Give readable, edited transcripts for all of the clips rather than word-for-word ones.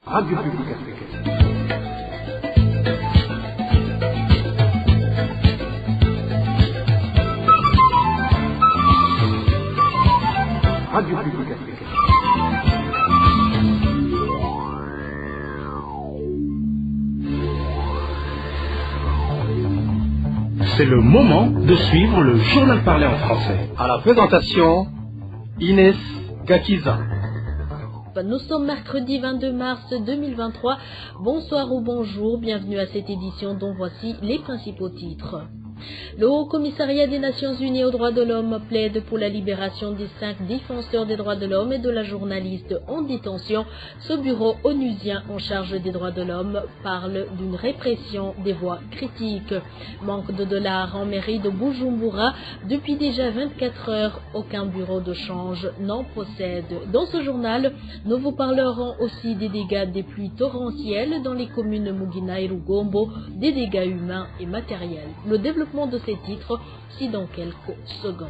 Radio Publique Africaine. Radio Publique Africaine. C'est le moment de suivre le journal parlé en français. À la présentation, Inès Gakiza. Nous sommes mercredi 22 mars 2023. Bonsoir ou bonjour, bienvenue à cette édition dont voici les principaux titres. Le Haut-Commissariat des Nations Unies aux droits de l'homme plaide pour la libération des 5 défenseurs des droits de l'homme et de la journaliste en détention. Ce bureau onusien en charge des droits de l'homme parle d'une répression des voix critiques. Manque de dollars en mairie de Bujumbura. Depuis déjà 24 heures, aucun bureau de change n'en possède. Dans ce journal, nous vous parlerons aussi des dégâts des pluies torrentielles dans les communes Mugina et Rugombo, des dégâts humains et matériels. Le développement de ces titres, si dans quelques secondes.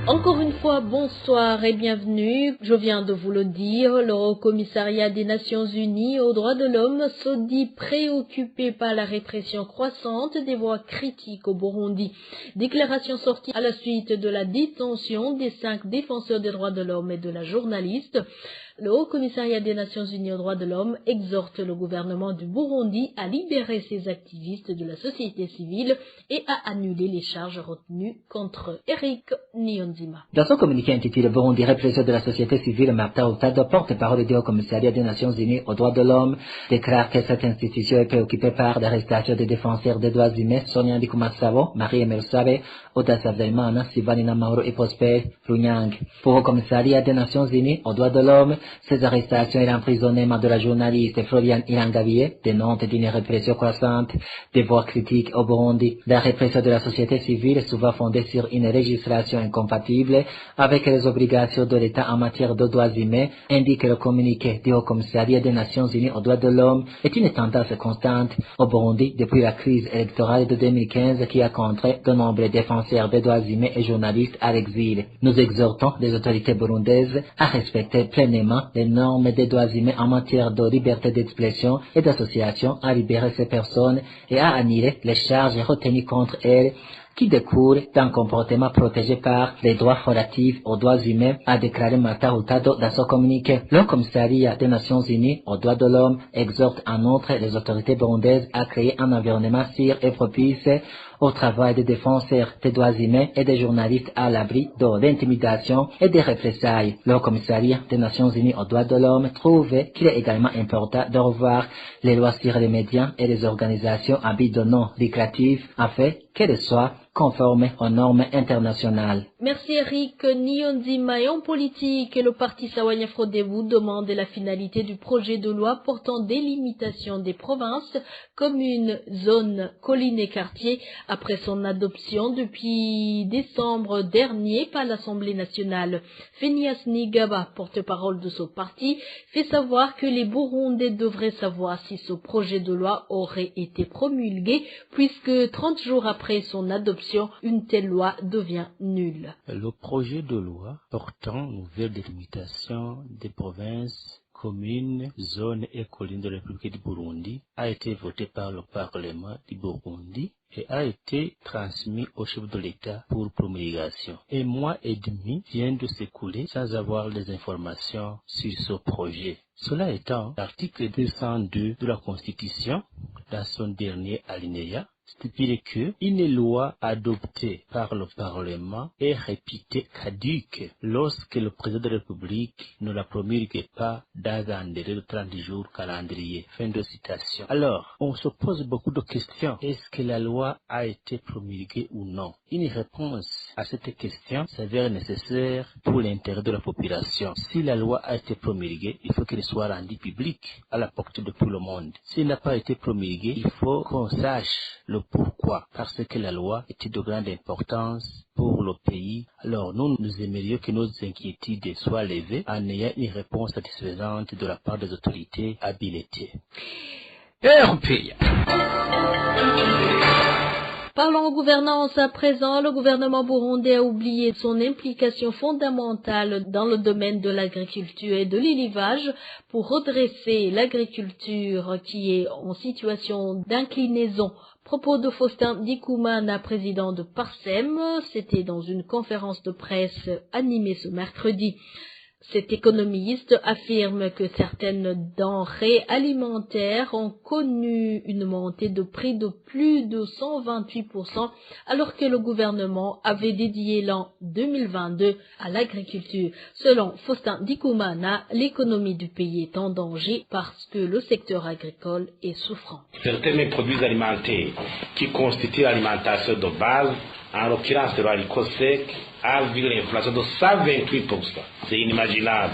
Encore une fois, bonsoir et bienvenue. Je viens de vous le dire, le Haut-Commissariat des Nations Unies aux droits de l'homme se dit préoccupé par la répression croissante des voix critiques au Burundi. Déclaration sortie à la suite de la détention des 5 défenseurs des droits de l'homme et de la journaliste. Le Haut-Commissariat des Nations Unies aux droits de l'homme exhorte le gouvernement du Burundi à libérer ses activistes de la société civile et à annuler les charges retenues contre eux. Eric Niyonzima. Dans son communiqué intitulé Burundi, répression de la société civile, Martin Outado, porte-parole du Haut-Commissariat des Nations Unies aux droits de l'homme, déclare que cette institution est préoccupée par l'arrestation des défenseurs des droits humains, Sonia Ndikumasabo, Marie-Aimée Sabe, Oda Savdelmana, Sivanina Mauro et Prosper Runyang. Pour le Commissariat des Nations Unies aux droits de l'homme, ces arrestations et l'emprisonnement de la journaliste Floriane Irangavier dénotent d'une répression croissante des voix critiques au Burundi. La répression de la société civile, souvent fondée sur une législation incompatible avec les obligations de l'État en matière de droits humains, indique le communiqué du Haut-Commissariat des Nations Unies aux droits de l'homme, est une tendance constante au Burundi depuis la crise électorale de 2015 qui a contraint de nombreux défenseurs des droits humains et journalistes à l'exil. Nous exhortons les autorités burundaises à respecter pleinement les normes des droits humains en matière de liberté d'expression et d'association, à libérer ces personnes et à annuler les charges retenues contre elles qui découle d'un comportement protégé par les droits relatifs aux droits humains, a déclaré Martin Outado dans son communiqué. Le Commissariat des Nations Unies aux droits de l'homme exhorte en outre les autorités burundaises à créer un environnement sûr et propice au travail des défenseurs des droits humains et des journalistes à l'abri de l'intimidation et des représailles. Le Commissariat des Nations Unies aux droits de l'homme trouve qu'il est également important de revoir les lois sur les médias et les organisations à but de non lucratif afin qu'elles soient conformes aux normes internationales. Merci Eric Niyonzima. Et en politique, le parti Sawanya Frodebu demande la finalité du projet de loi portant délimitation des provinces, communes, zones, collines et quartiers après son adoption depuis décembre dernier par l'Assemblée nationale. Phineas Nigaba, porte-parole de ce parti, fait savoir que les Burundais devraient savoir si ce projet de loi aurait été promulgué puisque 30 jours après son adoption, une telle loi devient nulle. Le projet de loi portant nouvelle délimitation des provinces, communes, zones et collines de la République du Burundi a été voté par le Parlement du Burundi et a été transmis au chef de l'État pour promulgation. Un mois et demi vient de s'écouler sans avoir les informations sur ce projet. Cela étant, l'article 202 de la Constitution, dans son dernier alinéa, stipule que une loi adoptée par le Parlement est réputée caduque lorsque le président de la République ne la promulgue pas dans un délai de 30 jours calendrier. Fin de citation. Alors, on se pose beaucoup de questions. Est-ce que la loi a été promulguée ou non? Une réponse à cette question s'avère nécessaire pour l'intérêt de la population. Si la loi a été promulguée, il faut qu'elle soit rendue publique à la portée de tout le monde. S'il n'a pas été promulguée, il faut qu'on sache le pourquoi. Parce que la loi était de grande importance pour le pays. Alors nous aimerions que nos inquiétudes soient levées en ayant une réponse satisfaisante de la part des autorités habilitées. RPA. Parlons gouvernance à présent. Le gouvernement burundais a oublié son implication fondamentale dans le domaine de l'agriculture et de l'élevage pour redresser l'agriculture qui est en situation d'inclinaison. Propos de Faustin Ndikoumana, président de Parsem, c'était dans une conférence de presse animée ce mercredi. Cet économiste affirme que certaines denrées alimentaires ont connu une montée de prix de plus de 128%, alors que le gouvernement avait dédié l'an 2022 à l'agriculture. Selon Faustin Ndikoumana, l'économie du pays est en danger parce que le secteur agricole est souffrant. Certains produits alimentaires qui constituent l'alimentation de base, en l'occurrence le haricot sec, a vu l'inflation de 128%. C'est inimaginable.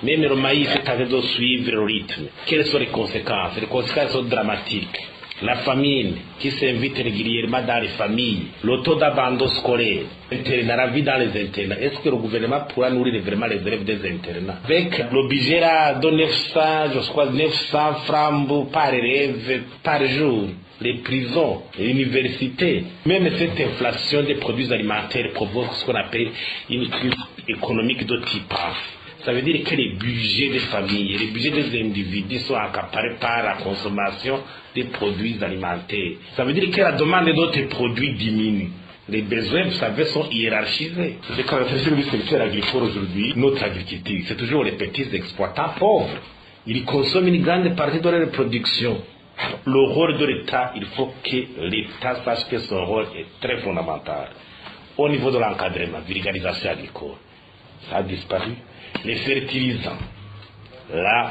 Même le maïs est en train de suivre le rythme. Quelles sont les conséquences? Les conséquences sont dramatiques. La famine qui s'invite régulièrement dans les familles, le taux d'abandon scolaire, la vie dans les internats. Est-ce que le gouvernement pourra nourrir vraiment les élèves des internats? Avec le budget là de 900 francs par élève par jour, les prisons, les universités, même cette inflation des produits alimentaires provoque ce qu'on appelle une crise économique de type A. Ça veut dire que les budgets des familles, les budgets des individus sont accaparés par la consommation des produits alimentaires. Ça veut dire que la demande d'autres produits diminue. Les besoins, vous savez, sont hiérarchisés. C'est quand on du secteur agricole aujourd'hui, notre agriculture, c'est toujours les petits exploitants pauvres. Ils consomment une grande partie de leur production. Le rôle de l'État, il faut que l'État sache que son rôle est très fondamental. Au niveau de l'encadrement, vulgarisation agricole, ça a disparu. Les fertilisants, là,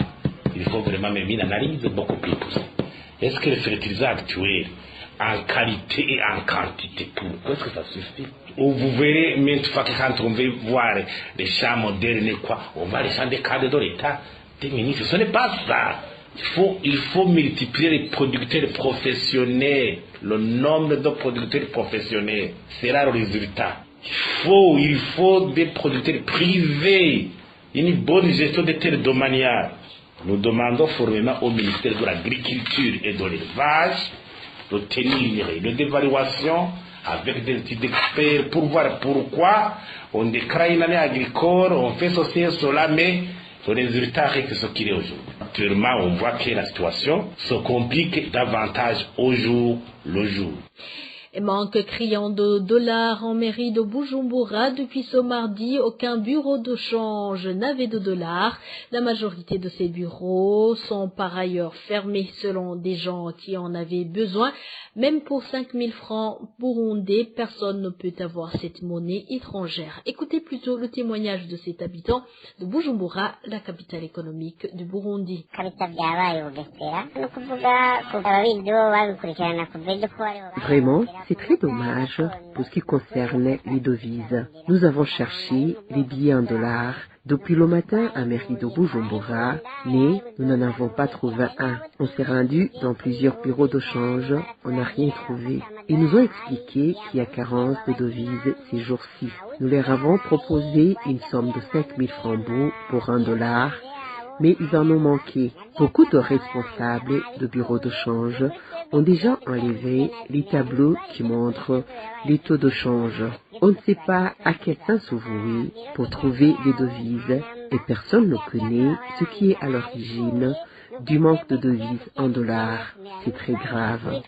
il faut vraiment même une analyse beaucoup plus poussée. Est-ce que les fertilisants actuels, en qualité et en quantité, est-ce que ça suffit? Ou vous verrez, même fois que quand on veut voir les champs modernes, quoi, on va les champs des cadres de l'État, des ministres, ce n'est pas ça. Il faut multiplier les producteurs professionnels, le nombre de producteurs professionnels, c'est là le résultat. Il faut des producteurs privés, une bonne gestion des terres domaniales. Nous demandons formellement au ministère de l'Agriculture et de l'Élevage de tenir une réunion d'évaluation avec des études d'experts pour voir pourquoi on déclare une année agricole, on fait ceci et cela, mais le résultat reste ce qu'il est aujourd'hui. Actuellement, on voit que la situation se complique davantage au jour le jour. Et manque criant de dollars en mairie de Bujumbura. Depuis ce mardi, aucun bureau de change n'avait de dollars. La majorité de ces bureaux sont par ailleurs fermés selon des gens qui en avaient besoin. Même pour 5000 francs burundais, personne ne peut avoir cette monnaie étrangère. Écoutez plutôt le témoignage de cet habitant de Bujumbura, la capitale économique du Burundi. Vraiment, c'est très dommage pour ce qui concerne les devises. Nous avons cherché les billets en dollars depuis le matin à mairie de Bujumbura, mais nous n'en avons pas trouvé un. On s'est rendu dans plusieurs bureaux de change, on n'a rien trouvé. Ils nous ont expliqué qu'il y a carence de devises ces jours-ci. Nous leur avons proposé une somme de 5000 francs pour $1, mais ils en ont manqué. Beaucoup de responsables de bureaux de change ont déjà enlevé les tableaux qui montrent les taux de change. On ne sait pas à quel sens se vouer pour trouver des devises et personne ne connaît ce qui est à l'origine du manque de devises en dollars. C'est très grave.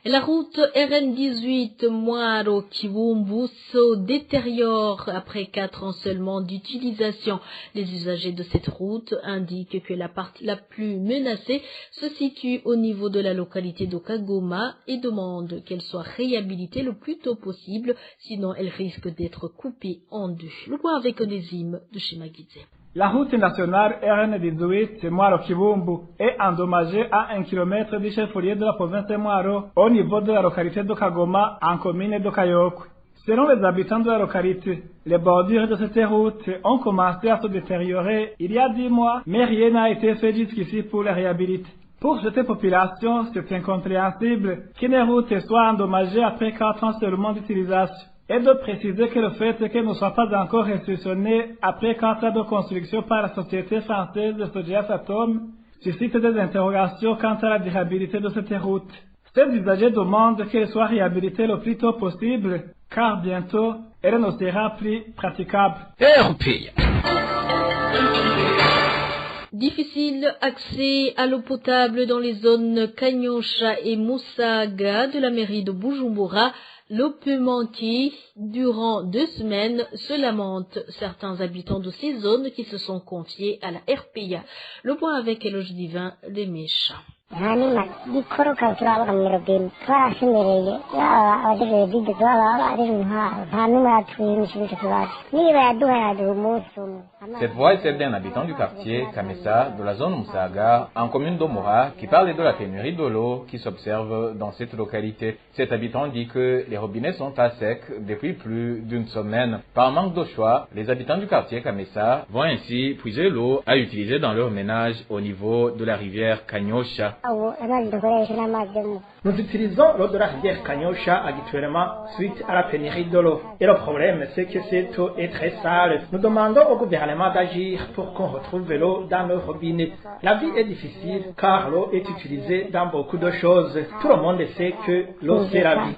La route RN18 Mwaro-Kibumbu se détériore après 4 ans seulement d'utilisation. Les usagers de cette route indiquent que la partie la plus menacée se situe au niveau de la localité de Kagoma et demandent qu'elle soit réhabilitée le plus tôt possible, sinon elle risque d'être coupée en deux. Le point avec Onésime de Shimagidze. La route nationale RN18 Mwaro-Kibumbu est endommagée à 1 km du chef-lieu de la province de Mwaro, au niveau de la localité de Kagoma, en commune de Kayokwe. Selon les habitants de la localité, les bordures de cette route ont commencé à se détériorer il y a 10 mois, mais rien n'a été fait jusqu'ici pour les réhabiliter. Pour cette population, c'est incompréhensible qu'une route soit endommagée après 4 ans seulement d'utilisation. Et de préciser que le fait qu'elle ne soit pas encore restitutionnée après 4 ans de construction par la société française de SOGES Atom suscite des interrogations quant à la durabilité de cette route. Ces usagers demandent qu'elle soit réhabilitée le plus tôt possible, car bientôt, elle ne sera plus praticable. Difficile accès à l'eau potable dans les zones Kanyosha et Musaga de la mairie de Bujumbura. L'eau peut manquer durant 2 semaines, se lamentent certains habitants de ces zones qui se sont confiés à la RPA. Le point avec Éloge Divin des Méchants. Cette voix est celle d'un habitant du quartier Kamesa de la zone Musaga, en commune d'Omora, qui parle de la pénurie de l'eau qui s'observe dans cette localité. Cet habitant dit que les robinets sont à sec depuis plus d'une semaine. Par manque de choix, les habitants du quartier Kamesa vont ainsi puiser l'eau à utiliser dans leur ménage au niveau de la rivière Kanyosha. Nous utilisons l'eau de la rivière Kanyosha actuellement suite à la pénurie de l'eau. Et le problème, c'est que cette eau est très sale. Nous demandons au gouvernement d'agir pour qu'on retrouve l'eau dans nos robinets. La vie est difficile car l'eau est utilisée dans beaucoup de choses. Tout le monde sait que l'eau c'est la vie.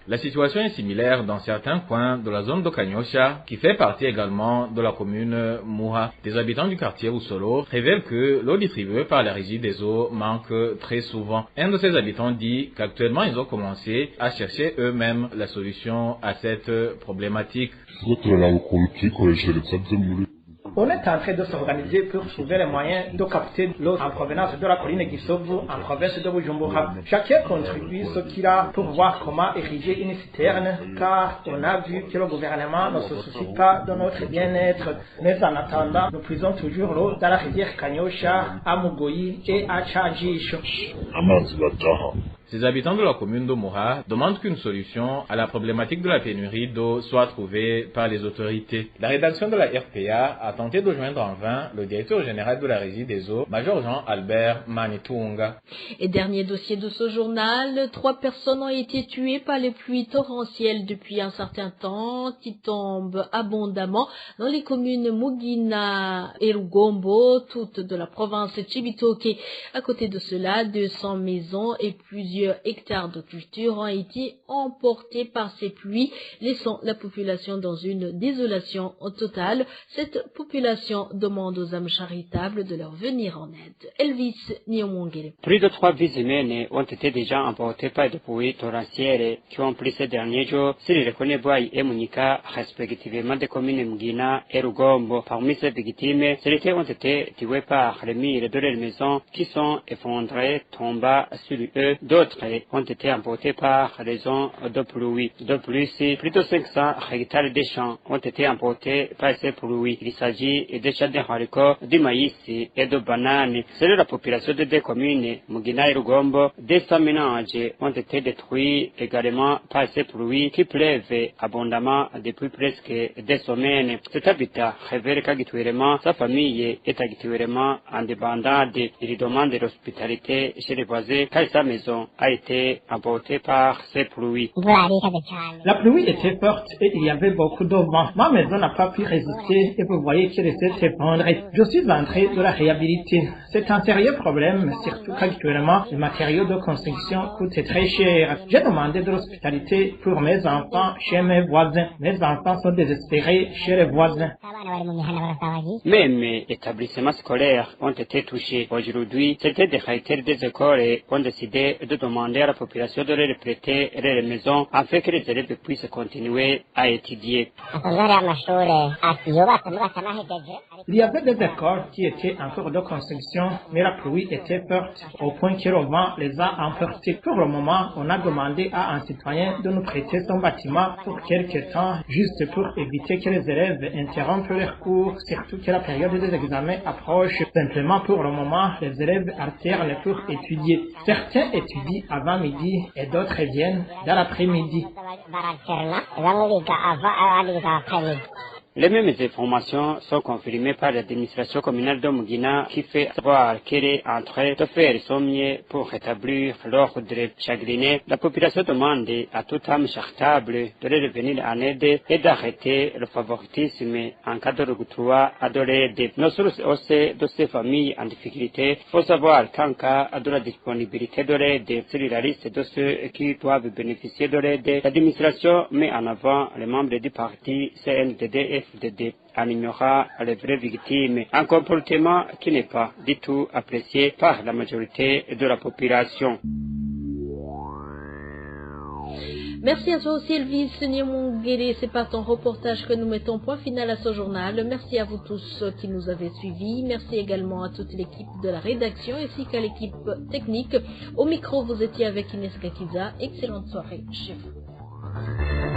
La situation est similaire dans certains coins de la zone de Kanyosha, qui fait partie également de la commune Muha. Des habitants du quartier Usolo révèlent que l'eau distribuée par la régie des eaux manque très souvent. Un de ces habitants dit qu'actuellement ils ont commencé à chercher eux-mêmes la solution à cette problématique. On est en train de s'organiser pour trouver les moyens de capter l'eau en provenance de la colline Gisovu en province de Bujumbura. Chacun contribue ce qu'il a pour voir comment ériger une citerne, car on a vu que le gouvernement ne se soucie pas de notre bien-être. Mais en attendant, nous puisons toujours l'eau dans la rivière Kanyosha, à Mugoyi et à Chajisho. Ces habitants de la commune d'Omora demandent qu'une solution à la problématique de la pénurie d'eau soit trouvée par les autorités. La rédaction de la RPA a tenté de joindre en vain le directeur général de la régie des eaux, Major Jean-Albert Manitunga. Et dernier dossier de ce journal, 3 personnes ont été tuées par les pluies torrentielles depuis un certain temps qui tombent abondamment dans les communes Mugina et Rugombo, toutes de la province Chibitoke. À côté de cela, 200 maisons et plusieurs hectares de culture ont été emportés par ces pluies, laissant la population dans une désolation totale. Cette population demande aux âmes charitables de leur venir en aide. Elvis Niomongere. Plus de 3 vies humaines ont été déjà emportées par des pluies torrentielles qui ont pris ces derniers jours sur les Reconeboy et Munika, respectivement des communes Mugina et Rugombo. Parmi ces victimes, celles ont été tuées par les murs de leurs maisons qui sont effondrés, tombant sur eux. D'autres ont été emportés par raison de pluie. De plus, plus de 500 hectares de champs ont été emportés par ces pluies. Il s'agit des champs de haricots, du maïs et de bananes. Selon la population des 2 communes, Mugina et Rugombo, 200 ménages ont été détruits également par ces pluies qui pleuvent abondamment depuis presque 2 semaines. Cet habitat révèle qu'actuellement, sa famille est actuellement en débandade. Il demande l'hospitalité chez les voisins car sa maison a été emportée par ces pluies. La pluie était forte et il y avait beaucoup de vent. Ma maison n'a pas pu résister et vous voyez qu'elle s'est effondrée. Je suis en train de la réhabiliter. C'est un sérieux problème, surtout qu'actuellement, les matériaux de construction coûtent très cher. J'ai demandé de l'hospitalité pour mes enfants chez mes voisins. Mes enfants sont désespérés chez les voisins. Même établissements scolaires ont été touchés. Aujourd'hui, c'était des directeurs des écoles et ont décidé de demander à la population de leur prêter leurs maisons afin que les élèves puissent continuer à étudier. Il y avait des écoles qui étaient en cours de construction, mais la pluie était forte au point que le vent les a emportés. Pour le moment, on a demandé à un citoyen de nous prêter son bâtiment pour quelques temps, juste pour éviter que les élèves interrompent leurs cours, surtout que la période des examens approche. Simplement pour le moment, les élèves alternent pour étudier. Certains étudient avant midi et d'autres viennent dans l'après-midi. Les mêmes informations sont confirmées par l'administration communale de Mugina qui fait savoir qu'elle est en train de faire son mieux pour rétablir l'ordre chagriné. La population demande à toute âme charitable de les revenir en aide et d'arrêter le favoritisme en cas de retour à de l'aide. Nos sources aussi de ces familles en difficulté, faut savoir qu'en cas de la disponibilité de l'aide sur la liste de ceux qui doivent bénéficier de l'aide, l'administration met en avant les membres du parti CNDD-FDD en ignorant les vraies victimes, un comportement qui n'est pas du tout apprécié par la majorité de la population. Merci à toi aussi Elvis Niemongere, c'est par ton reportage que nous mettons point final à ce journal. Merci à vous tous qui nous avez suivis. Merci également à toute l'équipe de la rédaction ainsi qu'à l'équipe technique. Au micro, vous étiez avec Inès Gakiza. Excellente soirée chez vous.